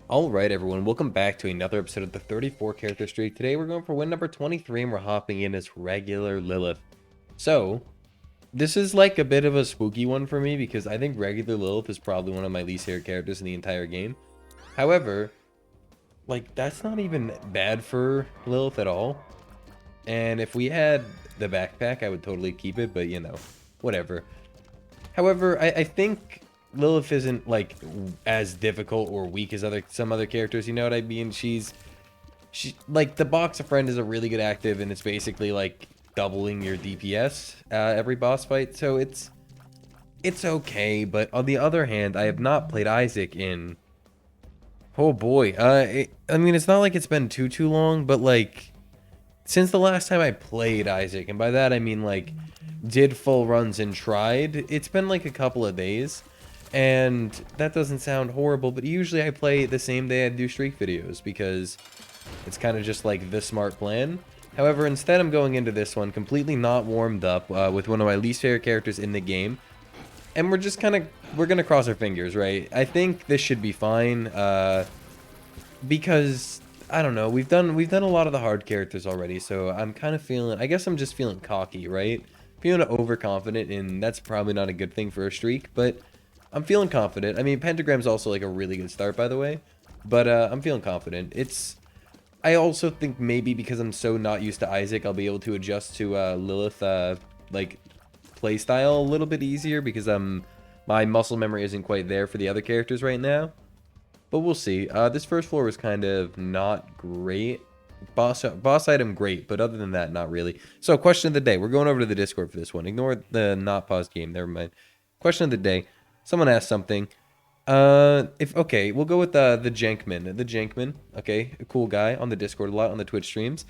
Alright everyone, welcome back to another episode of the 34 character streak. Today we're going for win number 23 and we're hopping in as regular Lilith. So, this is like a bit of a spooky one for me because I think regular Lilith is probably one of my least favorite characters in the entire game. However, like that's not even bad for Lilith at all. And if we had the backpack, I would totally keep it, but you know, whatever. However, I think Lilith isn't like as difficult or weak as some other characters. You know what I mean? She like the box of friend is a really good active, and it's basically like doubling your DPS every boss fight. So it's okay. But on the other hand, I have not played Isaac in oh boy. I mean, it's not like it's been too long, but like since the last time I played Isaac, and by that I mean like did full runs and tried, it's been like a couple of days. And that doesn't sound horrible, but usually I play the same day I do streak videos because it's kind of just like the smart plan. However, instead I'm going into this one completely not warmed up with one of my least favorite characters in the game. And we're just we're going to cross our fingers, right? I think this should be fine because I don't know, we've done a lot of the hard characters already, so I'm kind of feeling, I guess I'm just feeling cocky, right? Feeling overconfident, and that's probably not a good thing for a streak, but I'm feeling confident. I mean, Pentagram's also like a really good start, by the way, but I'm feeling confident. I also think maybe because I'm so not used to Isaac, I'll be able to adjust to Lilith like playstyle a little bit easier because my muscle memory isn't quite there for the other characters right now. But we'll see. This first floor was kind of not great. Boss item great, but other than that, not really. So, question of the day. We're going over to the Discord for this one. Ignore the not paused game. Never mind. Question of the day. Someone asked something. If okay, we'll go with the Jankman. The Jankman. Okay, a cool guy on the Discord a lot on the Twitch streams.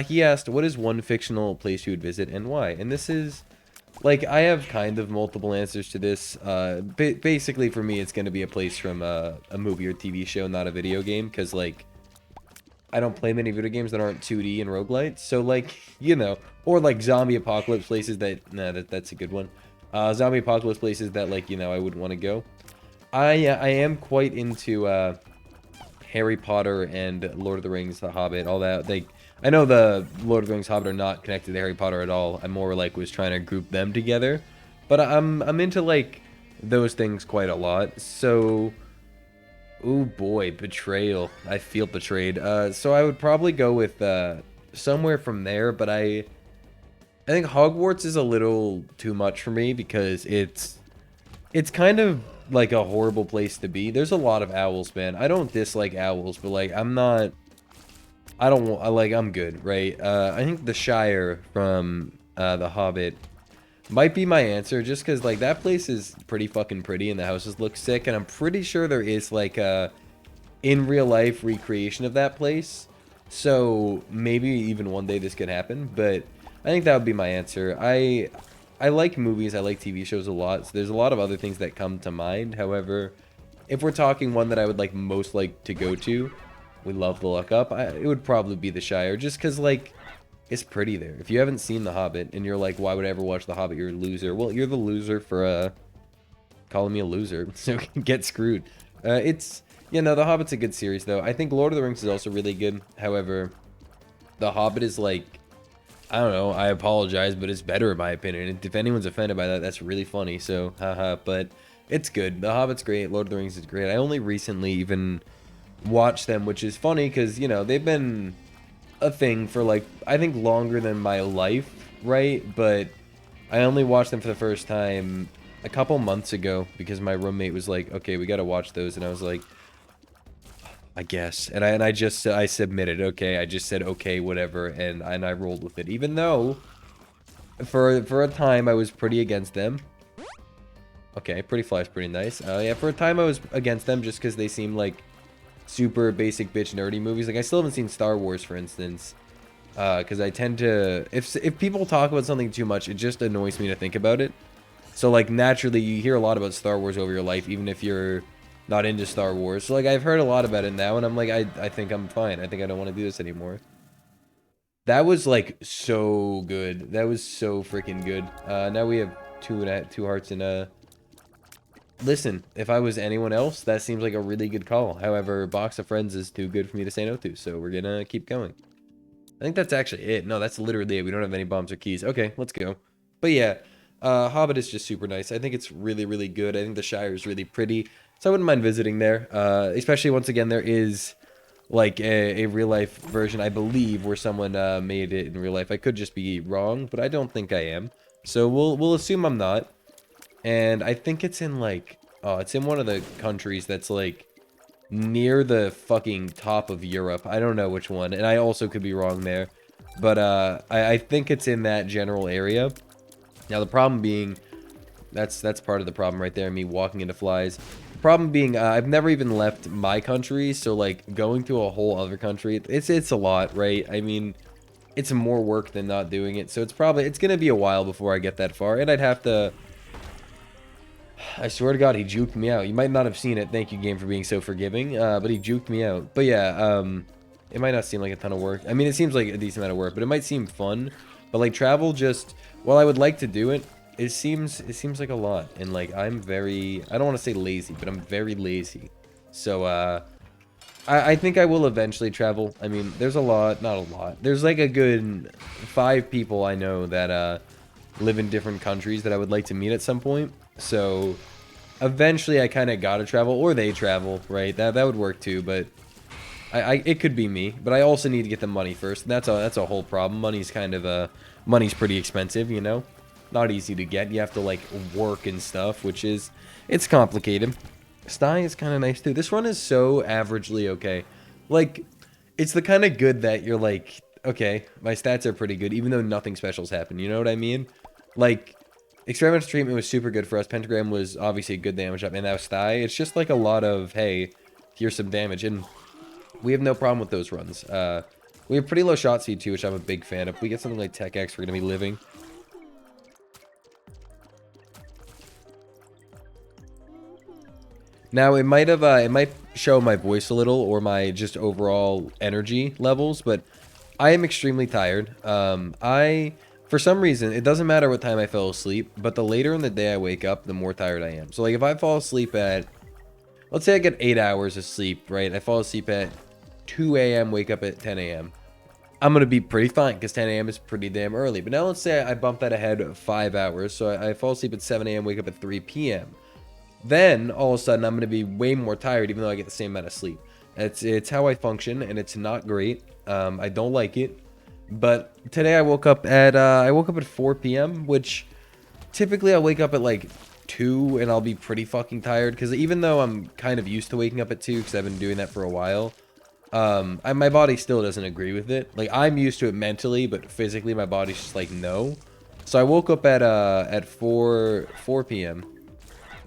He asked, "What is one fictional place you would visit and why?" And this is like, I have kind of multiple answers to this. Basically, for me, it's going to be a place from a movie or TV show, not a video game, because, like, I don't play many video games that aren't 2D and roguelites. So, like, you know, or, like, zombie apocalypse places that, nah, that's a good one. Zombie apocalypse places that, like, you know, I wouldn't want to go. I am quite into, Harry Potter and Lord of the Rings, The Hobbit, all that. I know the Lord of the Rings, Hobbit are not connected to Harry Potter at all. I more like was trying to group them together, but I'm into like those things quite a lot. So, oh boy, betrayal. I feel betrayed. So I would probably go with somewhere from there, but I think Hogwarts is a little too much for me because it's kind of like a horrible place to be. There's a lot of owls, man. I don't dislike owls, but like I'm not. I don't want. Like I'm good, right? I think the Shire from The Hobbit might be my answer, just because like that place is pretty fucking pretty and the houses look sick, and I'm pretty sure there is like a in real life recreation of that place. So maybe even one day this could happen, but I think that would be my answer. I like movies, I like TV shows a lot, so there's a lot of other things that come to mind. However, if we're talking one that I would like most like to go to, we love the Look Up, it would probably be the Shire, just because like it's pretty there. If you haven't seen The Hobbit and you're like, why would I ever watch The Hobbit? You're a loser. Well, you're the loser for calling me a loser, so get screwed. It's you know, The Hobbit's a good series though. I think Lord of the Rings is also really good. However, The Hobbit is like, I don't know, I apologize, but it's better in my opinion. If anyone's offended by that, that's really funny. So, haha, but it's good. The Hobbit's great. Lord of the Rings is great. I only recently even watched them, which is funny because, you know, they've been a thing for like, I think longer than my life, right? But I only watched them for the first time a couple months ago because my roommate was like, okay, we got to watch those. And I was like, I guess. And I submitted, okay. I just said, okay, whatever. And I rolled with it, even though for a time I was pretty against them. Okay, Pretty Fly is pretty nice. Yeah, for a time I was against them just because they seem like super basic bitch nerdy movies. Like I still haven't seen Star Wars, for instance, because I tend to if people talk about something too much, it just annoys me to think about it. So like naturally, you hear a lot about Star Wars over your life, even if you're not into Star Wars. So like I've heard a lot about it now, and I'm like I think I'm fine. I think I don't want to do this anymore. That was like so good. That was so freaking good. Now we have two hearts and listen, if I was anyone else, that seems like a really good call. However, Box of Friends is too good for me to say no to, so we're gonna keep going. I think that's actually it. No, that's literally it. We don't have any bombs or keys. Okay, let's go. But yeah, Hobbit is just super nice. I think it's really, really good. I think the Shire is really pretty, so I wouldn't mind visiting there. Especially once again, there is like a real life version, I believe, where someone made it in real life. I could just be wrong, but I don't think I am. So we'll assume I'm not. And I think it's in like, oh, it's in one of the countries that's like near the fucking top of Europe. I don't know which one, and I also could be wrong there. But I think it's in that general area. Now the problem being, that's part of the problem right there, me walking into flies. The problem being, I've never even left my country, so like going to a whole other country, it's a lot, right? I mean, it's more work than not doing it, so it's gonna be a while before I get that far, and I'd have to. I swear to God, he juked me out. You might not have seen it. Thank you, game, for being so forgiving. But he juked me out. But yeah, it might not seem like a ton of work. I mean, it seems like a decent amount of work, but it might seem fun. But like travel, just while I would like to do it, it seems like a lot. And like I don't want to say lazy, but I'm very lazy. So I think I will eventually travel. I mean, there's a lot, not a lot. There's like a good 5 people I know that live in different countries that I would like to meet at some point. So eventually I kind of gotta travel, or they travel, right? That would work too, but it could be me. But I also need to get the money first. That's a whole problem. Money's pretty expensive, you know? Not easy to get. You have to like work and stuff, which is, it's complicated. Sty is kind of nice too. This run is so averagely okay. Like, it's the kind of good that you're like, okay, my stats are pretty good, even though nothing special's happened. You know what I mean? Like, experimental treatment was super good for us. Pentagram was obviously a good damage up, and that was Sty. It's just like a lot of, hey, here's some damage, and we have no problem with those runs. We have pretty low shot speed too, which I'm a big fan of. If we get something like Tech X, we're gonna be living. Now, it might show my voice a little, or my just overall energy levels, but I am extremely tired. For some reason, it doesn't matter what time I fell asleep, but the later in the day I wake up, the more tired I am. So, like, if I fall asleep at, let's say I get 8 hours of sleep, right? I fall asleep at 2 a.m., wake up at 10 a.m. I'm going to be pretty fine, because 10 a.m. is pretty damn early. But now let's say I bump that ahead 5 hours, so I fall asleep at 7 a.m., wake up at 3 p.m. Then, all of a sudden, I'm going to be way more tired, even though I get the same amount of sleep. It's how I function, and it's not great. I don't like it. But today I woke up at 4 p.m., which typically I wake up at like 2, and I'll be pretty fucking tired. Because even though I'm kind of used to waking up at 2, because I've been doing that for a while, my body still doesn't agree with it. Like, I'm used to it mentally, but physically my body's just like, no. So I woke up at 4 p.m.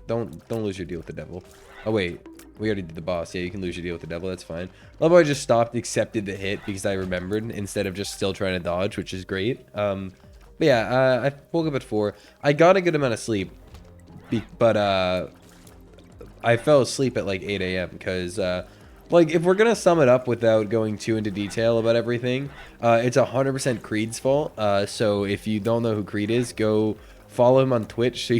Don't lose your deal with the devil. Oh wait, we already did the boss. Yeah, you can lose your deal with the devil. That's fine. Love how I just stopped, accepted the hit because I remembered instead of just still trying to dodge, which is great. But yeah, I woke up at 4. I got a good amount of sleep, but I fell asleep at like 8 a.m. because like, if we're gonna sum it up without going too into detail about everything, it's 100% Creed's fault. So if you don't know who Creed is, go follow him on Twitch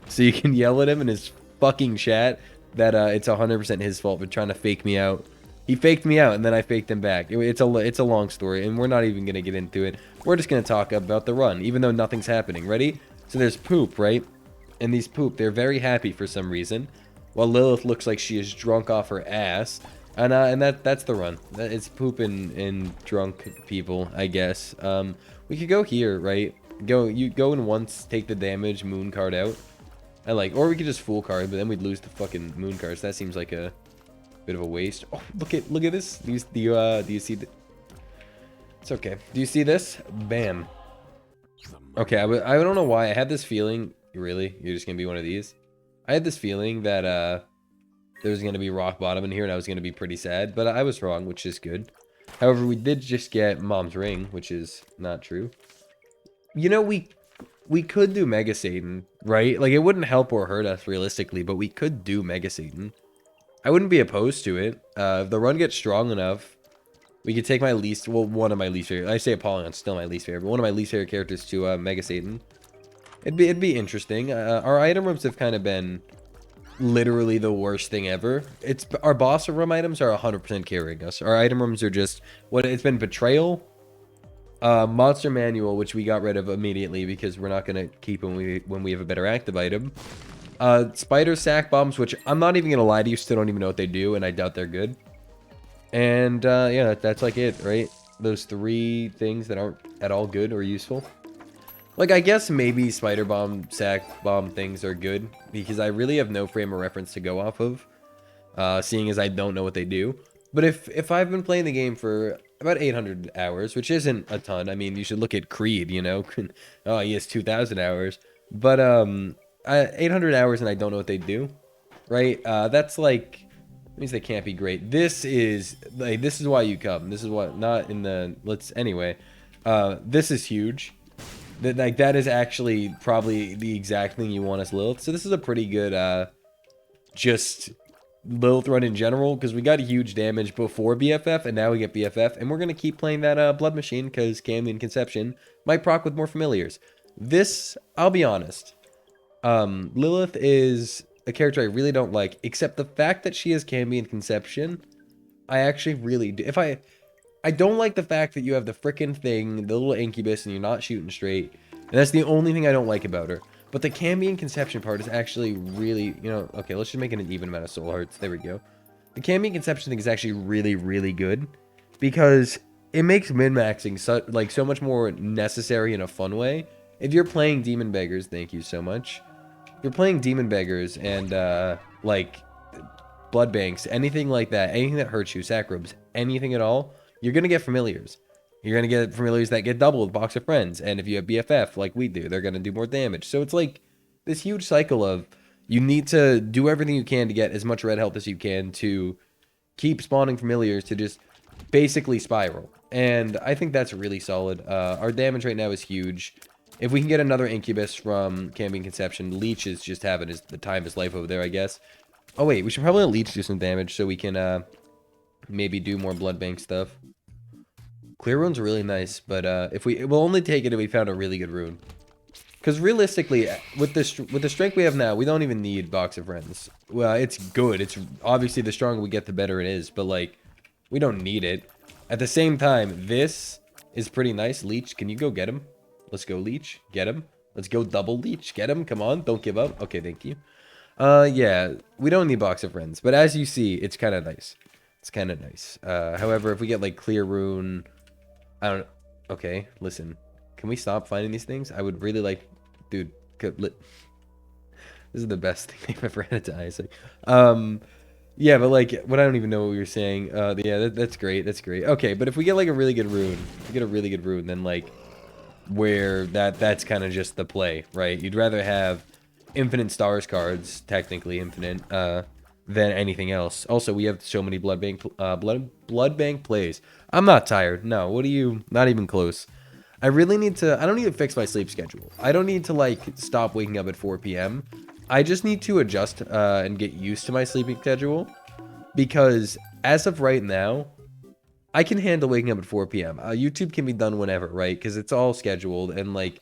so you can yell at him in his fucking chat that it's 100% his fault for trying to fake me out. He faked me out, and then I faked him back. It's a long story, and we're not even gonna get into it. We're just gonna talk about the run, even though nothing's happening. Ready? So there's Poop, right? And these Poop, they're very happy for some reason, while Lilith looks like she is drunk off her ass. And that's the run. It's Poop and drunk people, I guess. We could go here, right? You go in once, take the damage, moon card out. Or we could just full card, but then we'd lose the fucking moon cards. That seems like a bit of a waste. Oh, look at this. Do you see the? It's okay. Do you see this? Bam. Okay, I don't know why I had this feeling. Really, you're just gonna be one of these? I had this feeling that there was gonna be rock bottom in here, and I was gonna be pretty sad, but I was wrong, which is good. However, we did just get Mom's Ring, which is not true. You know, we could do Mega Satan, right? Like, it wouldn't help or hurt us realistically, but we could do Mega Satan. I wouldn't be opposed to it. If the run gets strong enough, we could take one of my least favorite. I say Apollyon's still my least favorite, but one of my least favorite characters to Mega Satan. It'd be interesting. Our item rooms have kind of been literally the worst thing ever. It's our boss room items are 100% carrying us. Our item rooms are just what it's been: betrayal, monster manual, which we got rid of immediately because we're not gonna keep when we have a better active item. Spider sack bombs, which I'm not even gonna lie to you, still don't even know what they do, and I doubt they're good. And yeah, that's like it, right? Those three things that aren't at all good or useful. Like, I guess maybe spider bomb, sack bomb things are good, because I really have no frame of reference to go off of, seeing as I don't know what they do. But if I've been playing the game for about 800 hours, which isn't a ton, I mean, you should look at Creed, you know? Oh, he has 2,000 hours. But, 800 hours and I don't know what they do, right? That's like, means they can't be great. This is, like, this is why you come. This is what, not in the, anyway. This is huge. That is actually probably the exact thing you want as Lilith. So this is a pretty good, just Lilith run in general, because we got huge damage before BFF, and now we get BFF, and we're going to keep playing that Blood Machine, because Cambion Conception might proc with more familiars. This, I'll be honest, Lilith is a character I really don't like, except the fact that she has Cambion Conception, I actually really do. I don't like the fact that you have the frickin' thing, the little incubus, and you're not shooting straight. And that's the only thing I don't like about her. But the Cambion Conception part is actually really, you know, okay, let's just make it an even amount of soul hearts. There we go. The Cambion Conception thing is actually really, really good, because it makes min-maxing so much more necessary in a fun way. If you're playing Demon Beggars, thank you so much. If you're playing Demon Beggars and, like, Blood Banks, anything like that, anything that hurts you, Sacrobes, anything at all, you're going to get familiars. You're going to get familiars that get double with Box of Friends. And if you have BFF, like we do, they're going to do more damage. So it's like this huge cycle of you need to do everything you can to get as much red health as you can to keep spawning familiars to just basically spiral. And I think that's really solid. Our damage right now is huge. If we can get another Incubus from Cambion Conception, Leech is just having the time of his life over there, I guess. Oh, wait, we should probably let Leech do some damage so we can maybe do more Blood Bank stuff. Clear rune's really nice, but we'll only take it if we found a really good rune. Because realistically, with the strength we have now, we don't even need Box of Friends. Well, it's good. It's obviously the stronger we get, the better it is. But like, we don't need it. At the same time, this is pretty nice. Leech, can you go get him? Let's go, Leech. Get him. Let's go double Leech. Get him. Come on. Don't give up. Okay, thank you. Yeah, we don't need Box of Friends. But as you see, it's kind of nice. It's kind of nice. However, if we get like Clear Rune... I don't... Okay, listen. Can we stop finding these things? I would really like... Dude, this is the best thing they've ever had to Isaac. Yeah, but like, what I don't even know what we were saying. Yeah, that's great. That's great. Okay, but if we get like a really good rune, if we get a really good rune, then like, where that's kind of just the play, right? You'd rather have infinite stars cards, technically infinite, than anything else. Also, we have so many blood bank plays. I'm not tired. No, what are you? Not even close. I really need to... I don't need to fix my sleep schedule. I don't need to, like, stop waking up at 4 p.m. I just need to adjust and get used to my sleeping schedule. Because, as of right now, I can handle waking up at 4 p.m. YouTube can be done whenever, right? Because it's all scheduled. And, like,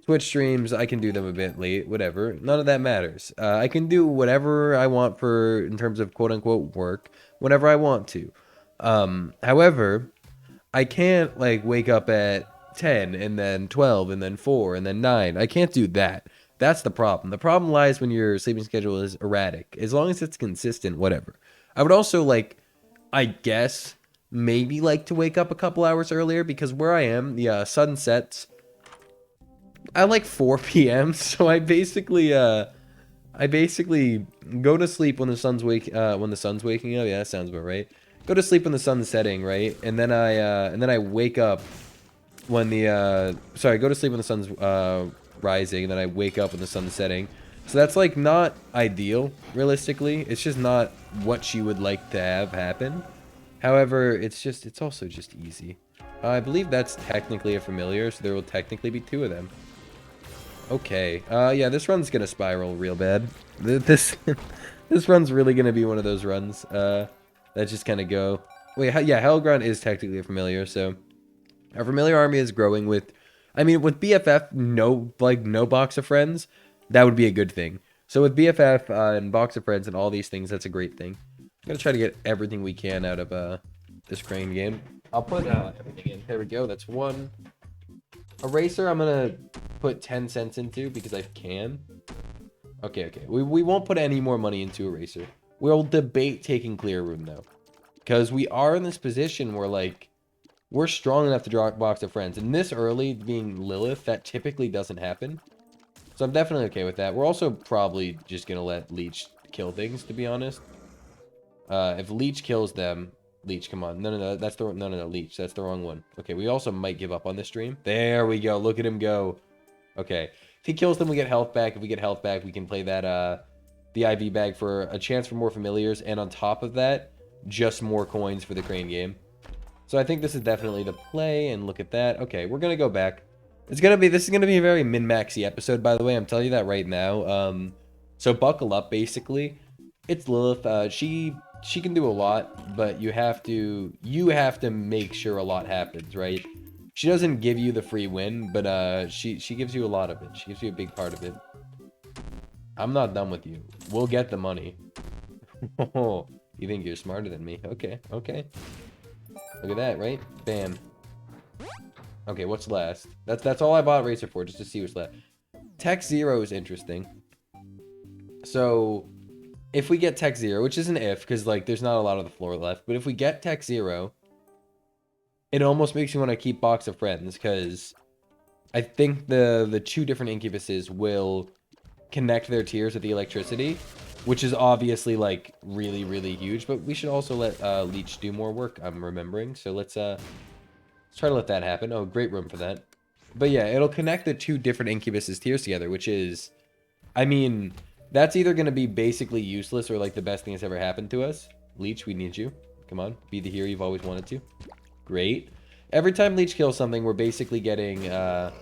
Twitch streams, I can do them a bit late. Whatever. None of that matters. I can do whatever I want in terms of quote-unquote work, whenever I want to. However, I can't, like, wake up at 10 and then 12 and then 4 and then 9. I can't do that. That's the problem. The problem lies when your sleeping schedule is erratic. As long as it's consistent, whatever. I would also like, I guess, maybe like to wake up a couple hours earlier, because where I am, the sun sets at like 4 p.m. So I basically go to sleep when the sun's waking up. Yeah, that sounds about right. Go to sleep when the sun's setting, right? And then I wake up when the go to sleep when the sun's rising, and then I wake up when the sun's setting. So that's like not ideal, realistically. It's just not what you would like to have happen. However, it's also just easy. I believe that's technically a familiar, so there will technically be 2 of them. Okay. Yeah, this run's gonna spiral real bad. This run's really gonna be one of those runs that just kind of go. Wait, yeah, Hellground is technically a familiar, so our familiar army is growing with I mean, with BFF, no box of friends, that would be a good thing. So with BFF and box of friends and all these things, that's a great thing. I'm gonna try to get everything we can out of this crane game. I'll put everything in. There we go. That's one. Eraser, I'm gonna put 10 cents into because I can. Okay. We won't put any more money into Eraser. We'll debate taking Clear Room though, because we are in this position where like we're strong enough to draw a box of friends, and this early being Lilith, that typically doesn't happen. So I'm definitely okay with that. We're also probably just gonna let Leech kill things, to be honest. If Leech kills them, Leech, come on. No, that's the no, Leech. That's the wrong one. Okay, we also might give up on this stream. There we go. Look at him go. Okay. If he kills them, we get health back. If we get health back, we can play that the IV bag for a chance for more familiars, and on top of that, just more coins for the crane game. So I think this is definitely the play, and look at that. Okay, we're gonna go back. This is gonna be a very min-maxy episode, by the way. I'm telling you that right now. So buckle up, basically. It's Lilith. She can do a lot, but you have to make sure a lot happens, right? She doesn't give you the free win, but she gives you a lot of it. She gives you a big part of it. I'm not done with you. We'll get the money. You think you're smarter than me? Okay. Look at that, right? Bam. Okay, what's last? That's all I bought Racer for, just to see what's left. Tech 0 is interesting. So, if we get Tech 0, which is an if, because like there's not a lot of the floor left, but if we get Tech 0, it almost makes me want to keep Box of Friends, because I think the two different incubuses will connect their tiers with the electricity, which is obviously like really, really huge, but we should also let Leech do more work, I'm remembering. So let's try to let that happen. Oh, great room for that. But yeah, it'll connect the two different incubuses tiers together, which is, I mean, that's either going to be basically useless or like the best thing that's ever happened to us. Leech, we need you. Come on, be the hero you've always wanted to. Great. Every time Leech kills something, we're basically getting a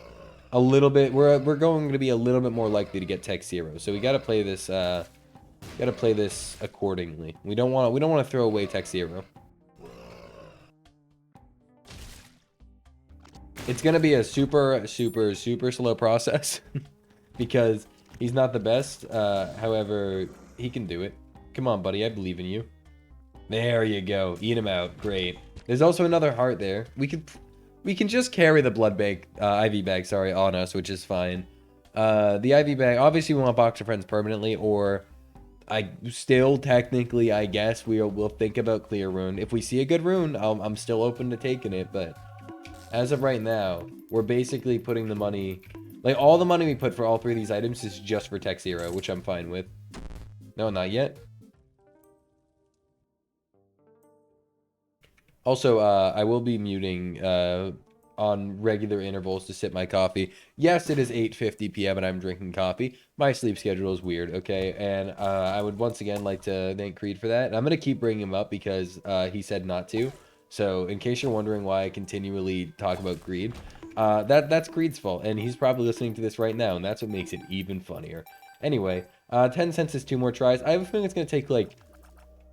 little bit, we're going to be a little bit more likely to get Tech 0. So we got to play this accordingly. We don't want to throw away Tech 0. It's going to be a super slow process because he's not the best. However, he can do it. Come on, buddy. I believe in you. There you go. Eat him out. Great. There's also another heart there. We can just carry the blood bag, IV bag, sorry, on us, which is fine. The IV bag, obviously we want Box of Friends permanently, or I still technically, I guess we'll think about Clear Rune. If we see a good rune, I'm still open to taking it, but as of right now, we're basically putting the money, like all the money we put for all three of these items is just for Tech 0, which I'm fine with. No, not yet. Also, I will be muting on regular intervals to sip my coffee. Yes, it is 8:50 p.m. and I'm drinking coffee. My sleep schedule is weird, okay? And I would once again like to thank Creed for that. And I'm going to keep bringing him up because he said not to. So in case you're wondering why I continually talk about Creed, that's Creed's fault. And he's probably listening to this right now, and that's what makes it even funnier. Anyway, 10 cents is 2 more tries. I have a feeling it's going to take like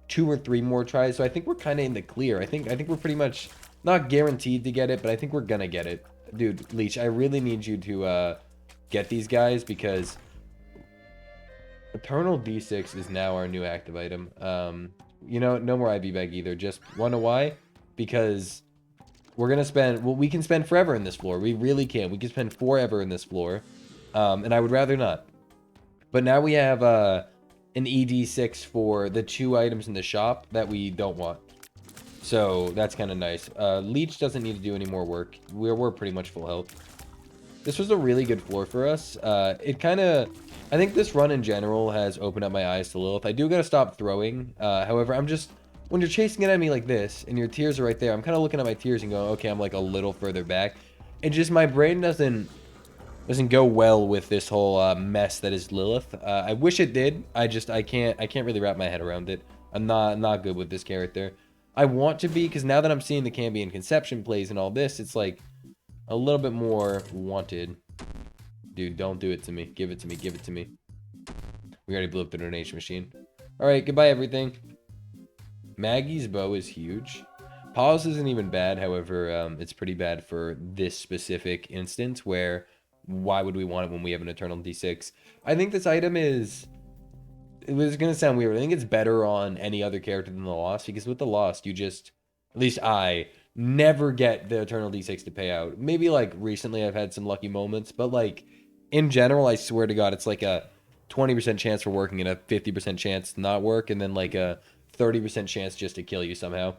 2 or 3 more tries, so I think we're kind of in the clear. I think we're pretty much not guaranteed to get it, but I think we're gonna get it. Dude, Leech, I really need you to get these guys because Eternal D6 is now our new active item. You know, no more IV bag either. Just wanna why? Because we're gonna spend, well, we can spend forever in this floor. We really can. We can spend forever in this floor, and I would rather not. But now we have an ED6 for the 2 items in the shop that we don't want. So that's kind of nice. Leech doesn't need to do any more work. We're pretty much full health. This was a really good floor for us. It kind of, I think this run in general has opened up my eyes to Lilith. I do gotta stop throwing. However, I'm just, when you're chasing an enemy like this and your tiers are right there, I'm kind of looking at my tiers and going, okay, I'm like a little further back. And just my brain doesn't go well with this whole mess that is Lilith. I wish it did. I can't really wrap my head around it. I'm not good with this character. I want to be, because now that I'm seeing the Cambion Conception plays and all this, it's like a little bit more wanted. Dude, don't do it to me. Give it to me. Give it to me. We already blew up the donation machine. All right, goodbye, everything. Maggie's bow is huge. Pause isn't even bad, however, it's pretty bad for this specific instance where why would we want it when we have an Eternal D6? I think this item is... It was going to sound weird. I think it's better on any other character than the Lost, because with the Lost, you just... At least I never get the Eternal D6 to pay out. Maybe, like, recently I've had some lucky moments, but, like, in general, I swear to God, it's like a 20% chance for working and a 50% chance to not work, and then, like, a 30% chance just to kill you somehow.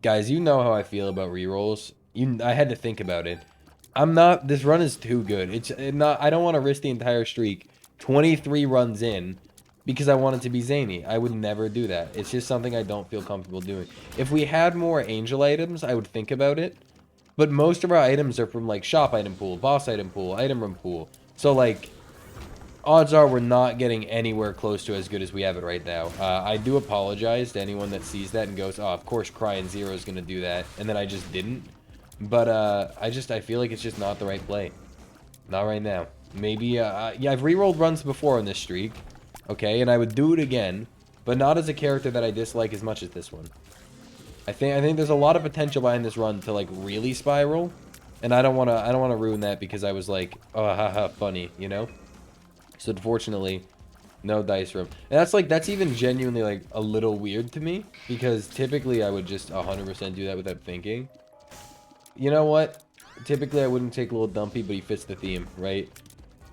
Guys, you know how I feel about rerolls. I had to think about it. I'm not... This run is too good. It's not... I don't want to risk the entire streak. 23 runs in because I want it to be zany. I would never do that. It's just something I don't feel comfortable doing. If we had more angel items, I would think about it. But most of our items are from, like, shop item pool, boss item pool, item room pool. So, like, odds are we're not getting anywhere close to as good as we have it right now. I do apologize to anyone that sees that and goes, oh, of course Crying Zero is going to do that. And then I just didn't. But I feel like it's just not the right play. Not right now. Maybe, yeah, I've rerolled runs before on this streak. Okay, and I would do it again. But not as a character that I dislike as much as this one. I think there's a lot of potential behind this run to, like, really spiral. And I don't want to ruin that because I was like, oh, haha, funny, you know? So unfortunately, no dice room. And that's even genuinely, like, a little weird to me. Because typically I would just 100% do that without thinking. You know what? Typically I wouldn't take Little Dumpy, but he fits the theme, right?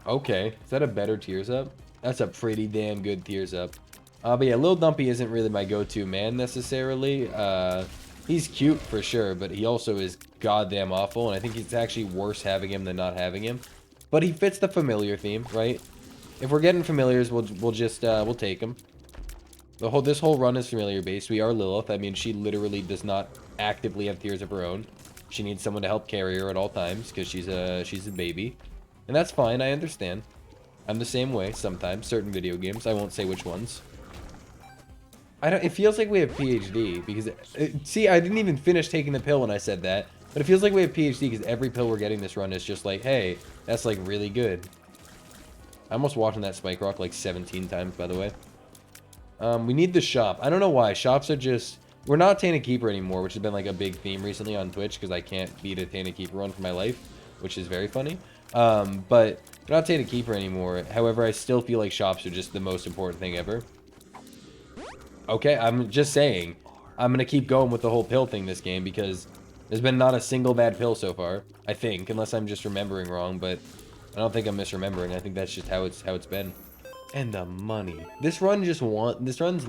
Okay. Is that a better Tears Up? That's a pretty damn good Tears Up. But yeah, Little Dumpy isn't really my go-to man necessarily. He's cute for sure, but he also is goddamn awful. And I think it's actually worse having him than not having him. But he fits the familiar theme, right? If we're getting familiars, we'll just we'll take him. This whole run is familiar based. We are Lilith. I mean, she literally does not actively have tears of her own. She needs someone to help carry her at all times because she's a baby, and that's fine. I understand. I'm the same way sometimes. Certain video games. I won't say which ones. It feels like we have PhD because see, I didn't even finish taking the pill when I said that, but it feels like we have PhD because every pill we're getting this run is just like, hey, that's like really good. I almost walked on that spike rock like 17 times, by the way. We need the shop. I don't know why. Shops are just... We're not Tainted Keeper anymore, which has been like a big theme recently on Twitch because I can't beat a Tainted Keeper run for my life, which is very funny. But we're not Tainted Keeper anymore. However, I still feel like shops are just the most important thing ever. Okay, I'm just saying. I'm going to keep going with the whole pill thing this game because there's been not a single bad pill so far, I think, unless I'm just remembering wrong, but I don't think I'm misremembering. I think that's just how it's been. And the money. This run's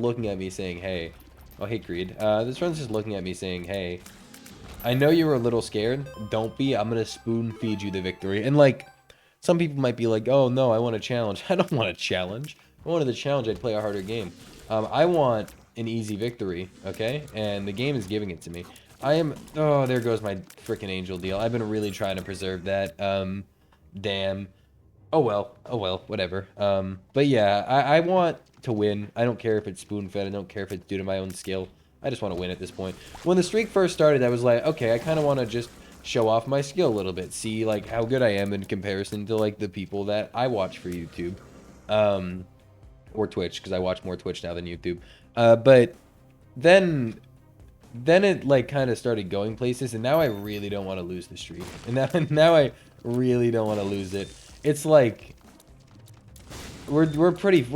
looking at me saying, hey. Oh, hey, Creed. This run's just looking at me saying, hey, I know you were a little scared. Don't be. I'm going to spoon feed you the victory. And, like, some people might be like, oh, no, I want a challenge. I don't want a challenge. If I wanted a challenge, I'd play a harder game. I want an easy victory, okay? And the game is giving it to me. Oh, there goes my freaking angel deal. I've been really trying to preserve that. Damn. Oh well, whatever. But yeah, I want to win. I don't care if it's spoon-fed. I don't care if it's due to my own skill. I just want to win at this point. When the streak first started, I was like, okay, I kind of want to just show off my skill a little bit. See, like, how good I am in comparison to, like, the people that I watch for YouTube. Or Twitch, because I watch more Twitch now than YouTube. But then it, like, kind of started going places, and now I really don't want to lose the streak. And now I really don't want to lose it. It's like we're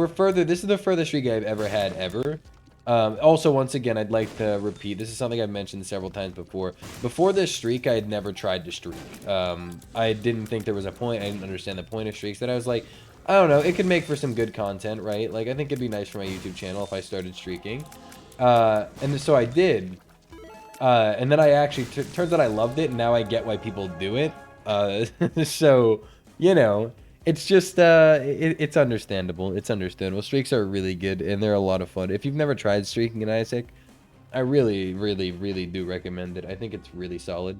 further. This is the furthest streak I've ever had ever. Also, once again, I'd like to repeat. This is something I've mentioned several times before. Before this streak, I had never tried to streak. I didn't think there was a point. I didn't understand the point of streaks. That I was like, I don't know. It could make for some good content, right? Like, I think it'd be nice for my YouTube channel if I started streaking. And so I did. And then I actually turns out I loved it, and now I get why people do it. So. You know, it's just, it's understandable. It's understandable. Streaks are really good, and they're a lot of fun. If you've never tried streaking in Isaac, I really, really, really do recommend it. I think it's really solid.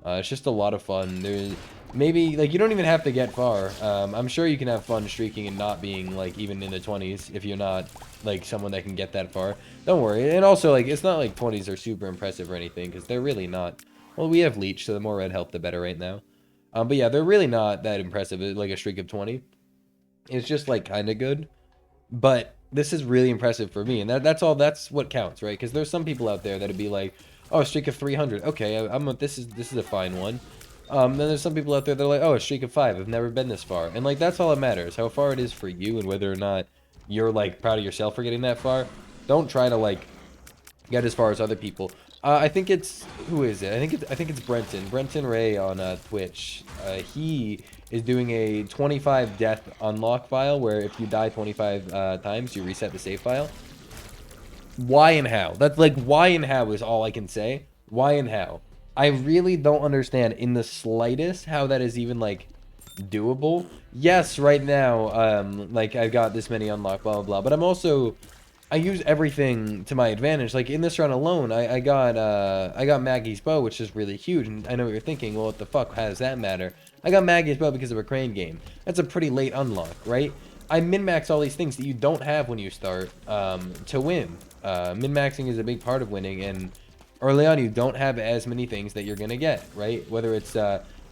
It's just a lot of fun. There's maybe, like, you don't even have to get far. I'm sure you can have fun streaking and not being, like, even in the 20s if you're not, like, someone that can get that far. Don't worry. And also, like, it's not like 20s are super impressive or anything, because they're really not. Well, we have Leech, so the more red health, the better right now. But yeah, they're really not that impressive. Like a streak of 20. It's just like kind of good. But this is really impressive for me, and that's what counts, right? Because there's some people out there that'd be like, oh, a streak of 300, okay, this is a fine one. Then there's some people out there that are like, oh, a streak of 5, I've never been this far, and like that's all that matters, how far it is for you, and whether or not you're like proud of yourself for getting that far. Don't try to like get as far as other people. I think it's, who is it? I think it's Brenton Ray on Twitch. He is doing a 25 death unlock file where if you die 25 times, you reset the save file. Why and how? That's like, why and how is all I can say. Why and how? I really don't understand in the slightest how that is even like doable. Yes, right now, like I've got this many unlocked, blah blah blah, but I'm also, I use everything to my advantage. Like in this run alone, I got Maggie's bow, which is really huge. And I know what you're thinking. Well, what the fuck? How does that matter? I got Maggie's bow because of a crane game. That's a pretty late unlock, right? I min-max all these things that you don't have when you start to win. Min-maxing is a big part of winning, and early on you don't have as many things that you're gonna get, right? Whether it's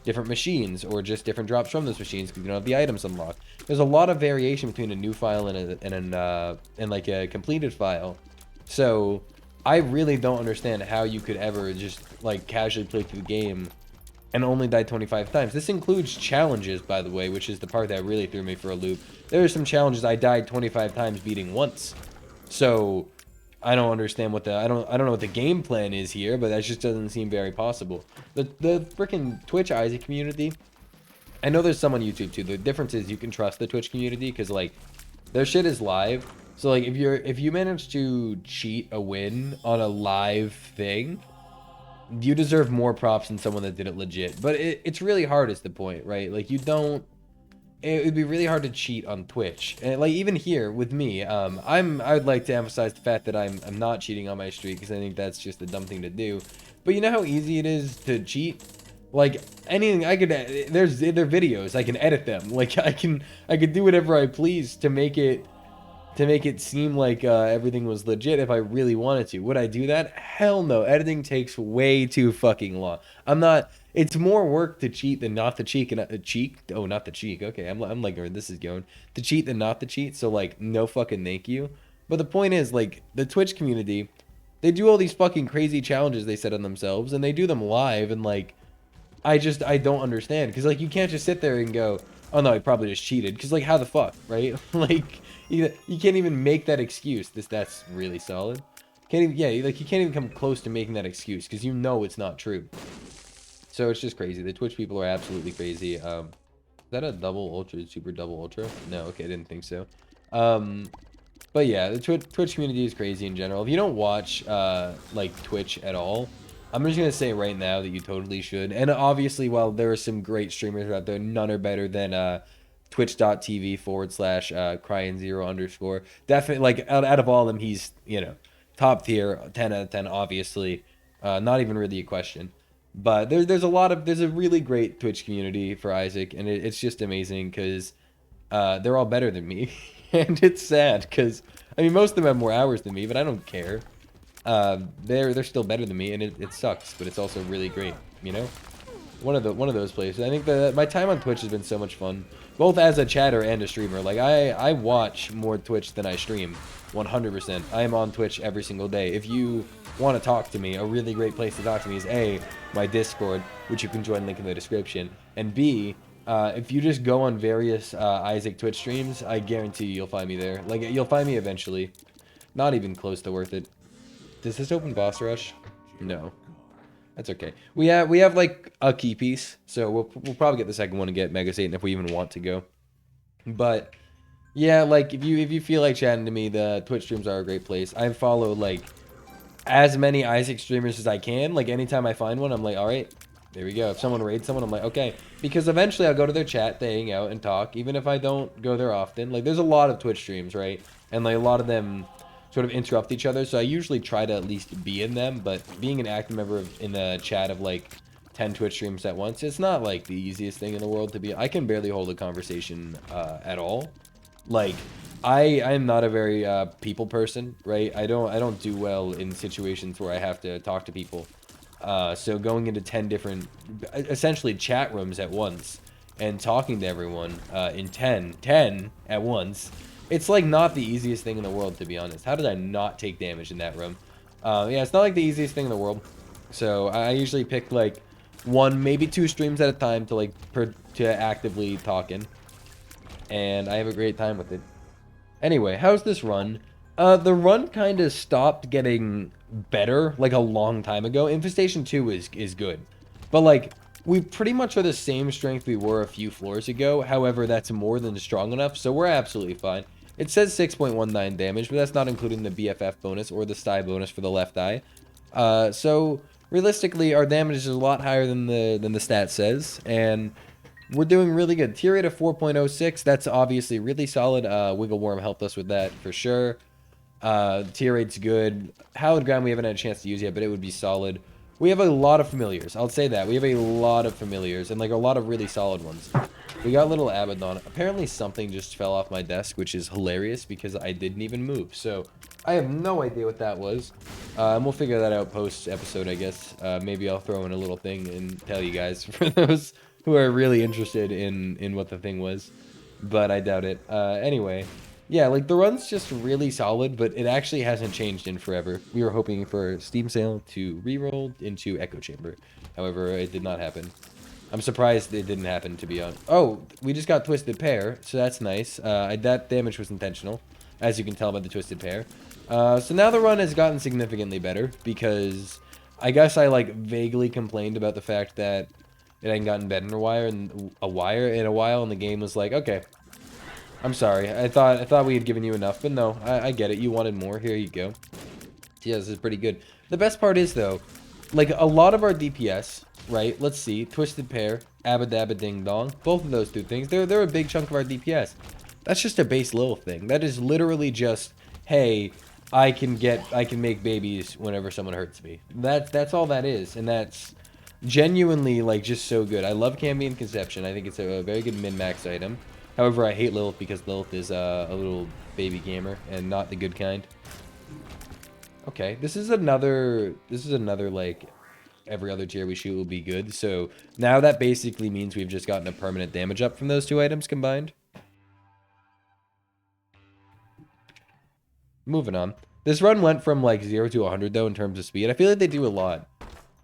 different machines or just different drops from those machines because you don't have the items unlocked. There's a lot of variation between a new file and like a completed file. So I really don't understand how you could ever just like casually play through the game and only die 25 times. This includes challenges, by the way, which is the part that really threw me for a loop. There are some challenges I died 25 times beating once. So I don't understand what the I don't know what the game plan is here, but that just doesn't seem very possible. The freaking Twitch Isaac community, I know there's some on YouTube too. The difference is you can trust the Twitch community because like their shit is live. So like if you manage to cheat a win on a live thing, you deserve more props than someone that did it legit. But it's really hard is the point, right? Like you don't, it would be really hard to cheat on Twitch. And like even here with me, I would like to emphasize the fact that I'm not cheating on my streak because I think that's just a dumb thing to do. But you know how easy it is to cheat? Like anything I could, there are videos, I can edit them. Like I could do whatever I please to make it seem like everything was legit if I really wanted to. Would I do that? Hell no. Editing takes way too fucking long. I'm not. It's more work to cheat than not to cheat. And cheek? Oh, not the cheek. Okay, I'm like where this is going. To cheat than not to cheat. So like, no fucking thank you. But the point is, like, the Twitch community, they do all these fucking crazy challenges they set on themselves, and they do them live, and like, I don't understand because like you can't just sit there and go, oh no, I probably just cheated because like how the fuck, right? Like you can't even make that excuse. That's really solid. Can't even, yeah, like you can't even come close to making that excuse because you know it's not true. So it's just crazy. The Twitch people are absolutely crazy. Is that a double ultra, super double ultra? No, okay, I didn't think so. But yeah, the Twitch community is crazy in general. If you don't watch like Twitch at all, I'm just gonna say right now that you totally should. And obviously, while there are some great streamers out there, none are better than twitch.tv/Cryan0_. Definitely, like out of all of them, he's, you know, top tier, 10 out of 10, obviously. Not even really a question. But there's a really great Twitch community for Isaac, and it's just amazing because they're all better than me. And it's sad because I mean most of them have more hours than me, but I don't care. They're still better than me, and it sucks, but it's also really great, you know. One of those places. I think that my time on Twitch has been so much fun, both as a chatter and a streamer. Like I watch more Twitch than I stream, 100%. I am on Twitch every single day. If you want to talk to me, a really great place to talk to me is A, my Discord, which you can join, link in the description, and B, if you just go on various Isaac Twitch streams, I guarantee you'll find me there. Like you'll find me eventually. Not even close to worth it. Does this open boss rush? No. That's okay. We have like a key piece, so we'll probably get the second one and get Mega Satan if we even want to go. But yeah, like if you feel like chatting to me, the Twitch streams are a great place. I follow like as many Isaac streamers as I can. Like anytime I find one, I'm like, all right, there we go. If someone raids someone, I'm like, okay, because eventually I'll go to their chat, they hang out and talk, even if I don't go there often. Like there's a lot of Twitch streams, right? And like a lot of them sort of interrupt each other, so I usually try to at least be in them, but being an active member in the chat of like 10 Twitch streams at once, it's not like the easiest thing in the world to be. I can barely hold a conversation at all. Like I'm not a very people person, right? I don't do well in situations where I have to talk to people. So going into 10 different essentially chat rooms at once and talking to everyone in 10 at once, It's like not the easiest thing in the world, to be honest. How did I not take damage in that room? Yeah, it's not like the easiest thing in the world. So I usually pick like 1, maybe 2 streams at a time to like to actively talk in, and I have a great time with it. Anyway, how's this run? The run kind of stopped getting better like a long time ago. Infestation 2 is good, but like we pretty much are the same strength we were a few floors ago. However, that's more than strong enough, so we're absolutely fine. It says 6.19 damage, but that's not including the BFF bonus or the sty bonus for the left eye. So realistically, our damage is a lot higher than the stat says, and we're doing really good. Tier rate of 4.06, that's obviously really solid. Wiggle Worm helped us with that for sure. Tier rate's good. Hallowed Ground we haven't had a chance to use yet, but it would be solid. We have a lot of familiars. I'll say that. We have a lot of familiars, and like a lot of really solid ones. We got little Abaddon. Apparently something just fell off my desk, which is hilarious because I didn't even move. So I have no idea what that was. And we'll figure that out post-episode, I guess. Maybe I'll throw in a little thing and tell you guys for those who are really interested in what the thing was. But I doubt it. Anyway, yeah, like the run's just really solid, but it actually hasn't changed in forever. We were hoping for Steam Sale to re-roll into Echo Chamber. However, it did not happen. I'm surprised it didn't happen, to be honest. Oh, we just got Twisted Pair, so that's nice. That damage was intentional, as you can tell by the Twisted Pair. So now the run has gotten significantly better, because I guess I, like, vaguely complained about the fact that it hadn't gotten better in a while, and the game was like, okay, I'm sorry. I thought we had given you enough, but no, I get it. You wanted more. Here you go. Yeah, this is pretty good. The best part is, though, like, a lot of our DPS, right? Let's see. Twisted Pair, Abba Dabba Ding Dong. Both of those two things, they're a big chunk of our DPS. That's just a base little thing. That is literally just, hey, I can make babies whenever someone hurts me. That's all that is, and that's genuinely, like, just so good. I love Cambion Conception. I think it's a very good min-max item. However, I hate Lilith because Lilith is a little baby gamer and not the good kind. Okay, this is another like every other tier we shoot will be good. So now that basically means we've just gotten a permanent damage up from those 2 items combined. Moving on. This run went from like 0 to 100 though in terms of speed. I feel like they do a lot.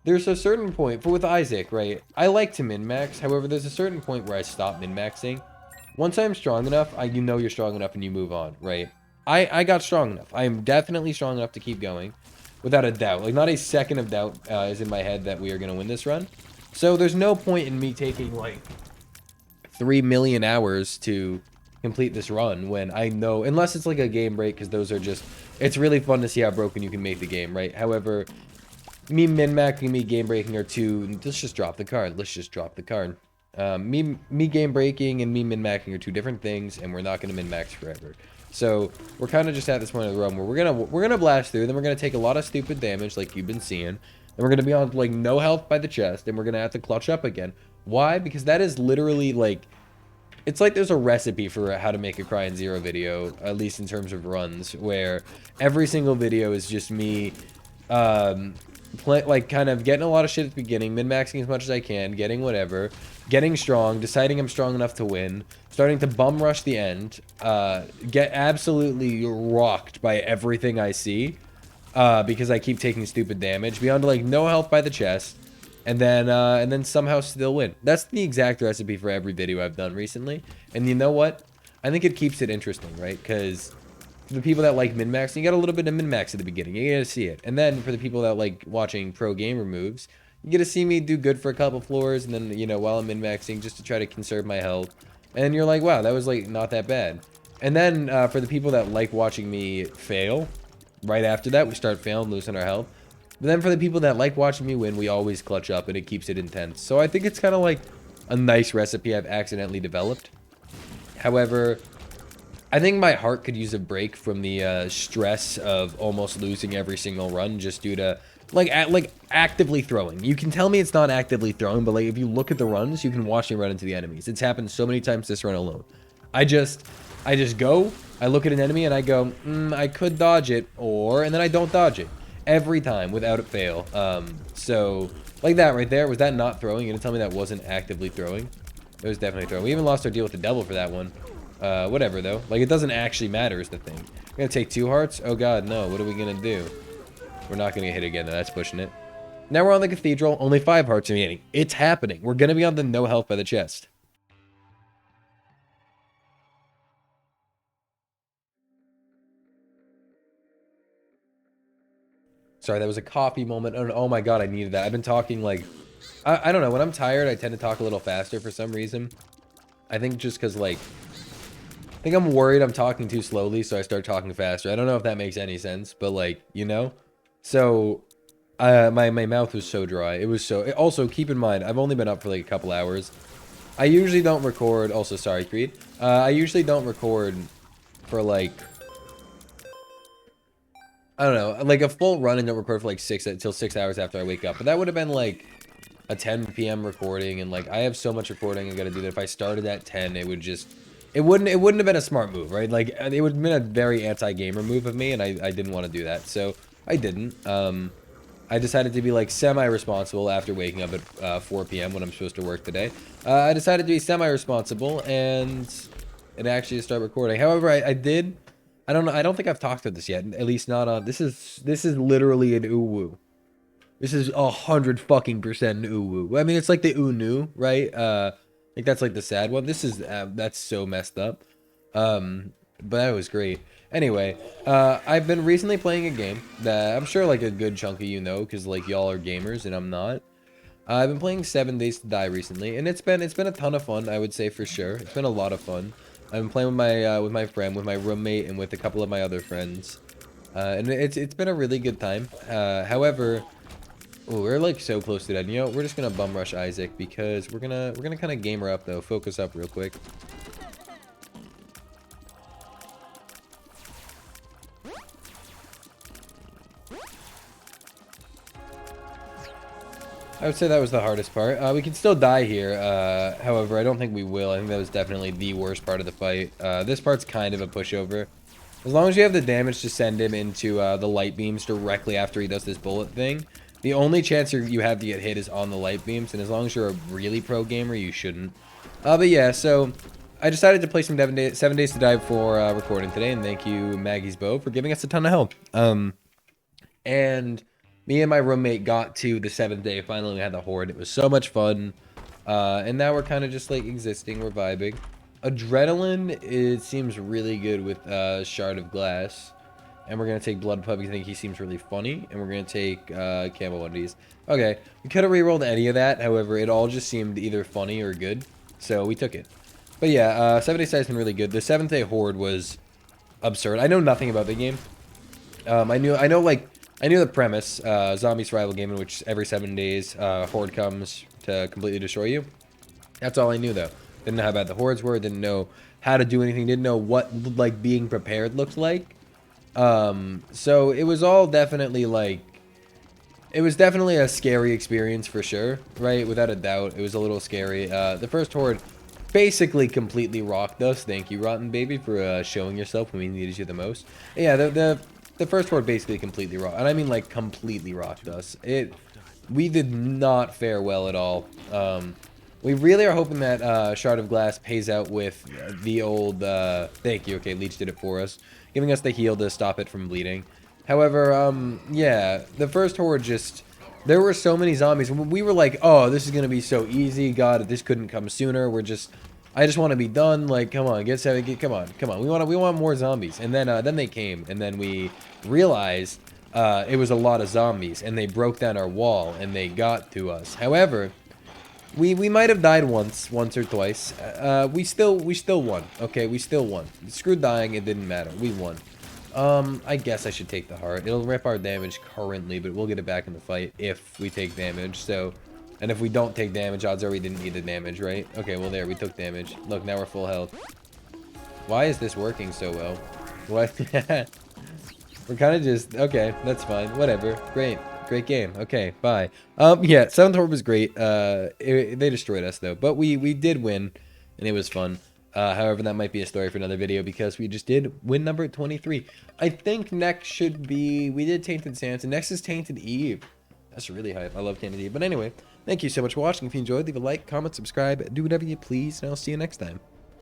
There's a certain point, with Isaac, right? I like to min-max. However, there's a certain point where I stop min-maxing. Once I'm strong enough, you know you're strong enough and you move on, right? I got strong enough. I am definitely strong enough to keep going. Without a doubt. Like, not a second of doubt is in my head that we are going to win this run. So there's no point in me taking, like, 3 million hours to complete this run when I know... Unless it's, like, a game break, because those are just... It's really fun to see how broken you can make the game, right? However, me min-maxing, me game breaking are two... Let's just drop the card. Let's just drop the card. Me game breaking and me min-maxing are two different things, and we're not going to min-max forever. So we're kind of just at this point of the run where we're gonna blast through, then we're gonna take a lot of stupid damage like you've been seeing, and we're gonna be on like no health by the chest, and we're gonna have to clutch up again. Why? Because that is literally like, it's like there's a recipe for how to make a Cry and Zero video, at least in terms of runs, where every single video is just me like kind of getting a lot of shit at the beginning, min-maxing as much as I can, getting whatever, getting strong, deciding I'm strong enough to win, starting to bum rush the end, get absolutely rocked by everything I see, because I keep taking stupid damage, beyond like no health by the chest, and then somehow still win. That's the exact recipe for every video I've done recently, and you know what? I think it keeps it interesting, right? Because for the people that like min-maxing, you got a little bit of min-max at the beginning. You get to see it. And then for the people that like watching pro gamer moves, you get to see me do good for a couple floors, and then, you know, while I'm min-maxing, just to try to conserve my health. And you're like, wow, that was like not that bad. And then for the people that like watching me fail, right after that, we start failing, losing our health. But then for the people that like watching me win, we always clutch up, and it keeps it intense. So I think it's kind of like a nice recipe I've accidentally developed. However, I think my heart could use a break from the stress of almost losing every single run just due to like actively throwing. You can tell me it's not actively throwing, but like if you look at the runs, you can watch me run into the enemies. It's happened so many times this run alone. I just go, I look at an enemy and I go, I could dodge it, and then I don't dodge it every time without a fail. So like that right there, was that not throwing? You're gonna tell me that wasn't actively throwing? It was definitely throwing. We even lost our deal with the devil for that one. Whatever, though. Like, it doesn't actually matter is the thing. We're gonna take 2 hearts? Oh, God, no. What are we gonna do? We're not gonna get hit again, though. That's pushing it. Now we're on the Cathedral. Only 5 hearts remaining. It's happening. We're gonna be on the no health by the chest. Sorry, that was a coffee moment. Oh my God, I needed that. I've been talking, like... I don't know. When I'm tired, I tend to talk a little faster for some reason. I think just because, like... I think I'm worried I'm talking too slowly, so I start talking faster. I don't know if that makes any sense, but, like, you know? So... my mouth was so dry. It was so... Also, keep in mind, I've only been up for like a couple hours. I usually don't record... Also, sorry, Creed. I usually don't record for like... I don't know, like a full run and don't record for like 6 hours after I wake up. But that would have been like a 10 p.m. recording, and like I have so much recording I gotta do that if I started at 10, it would just... It wouldn't have been a smart move, right? Like, it would have been a very anti-gamer move of me, and I didn't want to do that. So, I didn't. I decided to be, like, semi-responsible after waking up at 4 p.m. when I'm supposed to work today. I decided to be semi-responsible and actually start recording. However, I did... I don't know. I don't think I've talked about this yet. At least not on... This is literally an uwu. This is 100% an uwu. I mean, it's like the unu, right? I think that's like the sad one. This is... that's so messed up. But that was great. Anyway, I've been recently playing a game that I'm sure like a good chunk of you know, because like y'all are gamers and I'm not. I've been playing 7 Days to Die recently, and it's been a ton of fun, I would say for sure. It's been a lot of fun. I've been playing with my friend, with my roommate, and with a couple of my other friends, and it's been a really good time. However, ooh, we're like so close to that. You know, we're just gonna bum rush Isaac because we're gonna kind of gamer up though. Focus up real quick. I would say that was the hardest part. We can still die here. However, I don't think we will. I think that was definitely the worst part of the fight. This part's kind of a pushover. As long as you have the damage to send him into the light beams directly after he does this bullet thing, the only chance you have to get hit is on the light beams. And as long as you're a really pro gamer, you shouldn't. But yeah, so I decided to play some 7 Days to Die for recording today. And thank you, Maggie's Bow, for giving us a ton of help. And... me and my roommate got to the 7th day. Finally, we had the horde. It was so much fun. And now we're kind of just like existing. We're vibing. Adrenaline, it seems really good with Shard of Glass. And we're going to take Blood Pup because I think he seems really funny. And we're going to take Camo Undies. Okay, we could have rerolled any of that. However, it all just seemed either funny or good. So we took it. But yeah, 7 Days has been really good. The 7th day horde was absurd. I know nothing about the game. I knew the premise, zombie survival game in which every 7 days, horde comes to completely destroy you. That's all I knew, though. Didn't know how bad the hordes were, didn't know how to do anything, didn't know what, like, being prepared looked like. So it was all definitely, like, it was definitely a scary experience for sure, right? Without a doubt, it was a little scary. The first horde basically completely rocked us. Thank you, Rotten Baby, for showing yourself when we needed you the most. Yeah, the first horde basically completely rocked, and I mean like completely rocked us. We did not fare well at all. We really are hoping that Shard of Glass pays out with the old, thank you, okay, Leech did it for us, giving us the heal to stop it from bleeding. However, yeah, the first horde just, there were so many zombies. We were like, oh, this is gonna be so easy, God, if this couldn't come sooner. I just want to be done. Like, come on, come on. We want more zombies. And then they came, and then we realized it was a lot of zombies, and they broke down our wall, and they got to us. However, we might have died once or twice. We still won. Okay, we still won. Screw dying, it didn't matter. We won. I guess I should take the heart. It'll rip our damage currently, but we'll get it back in the fight if we take damage. So. And if we don't take damage, odds are we didn't need the damage, right? Okay, well there, we took damage. Look, now we're full health. Why is this working so well? What? We're kind of just... okay, that's fine. Whatever. Great game. Okay, bye. Yeah, 7th Horde was great. They destroyed us, though. But we did win, and it was fun. However, that might be a story for another video, because we just did win number 23. I think next should be... we did Tainted Santa. Next is Tainted Eve. That's really hype. I love Tainted Eve. But anyway... thank you so much for watching. If you enjoyed, leave a like, comment, subscribe, do whatever you please, and I'll see you next time.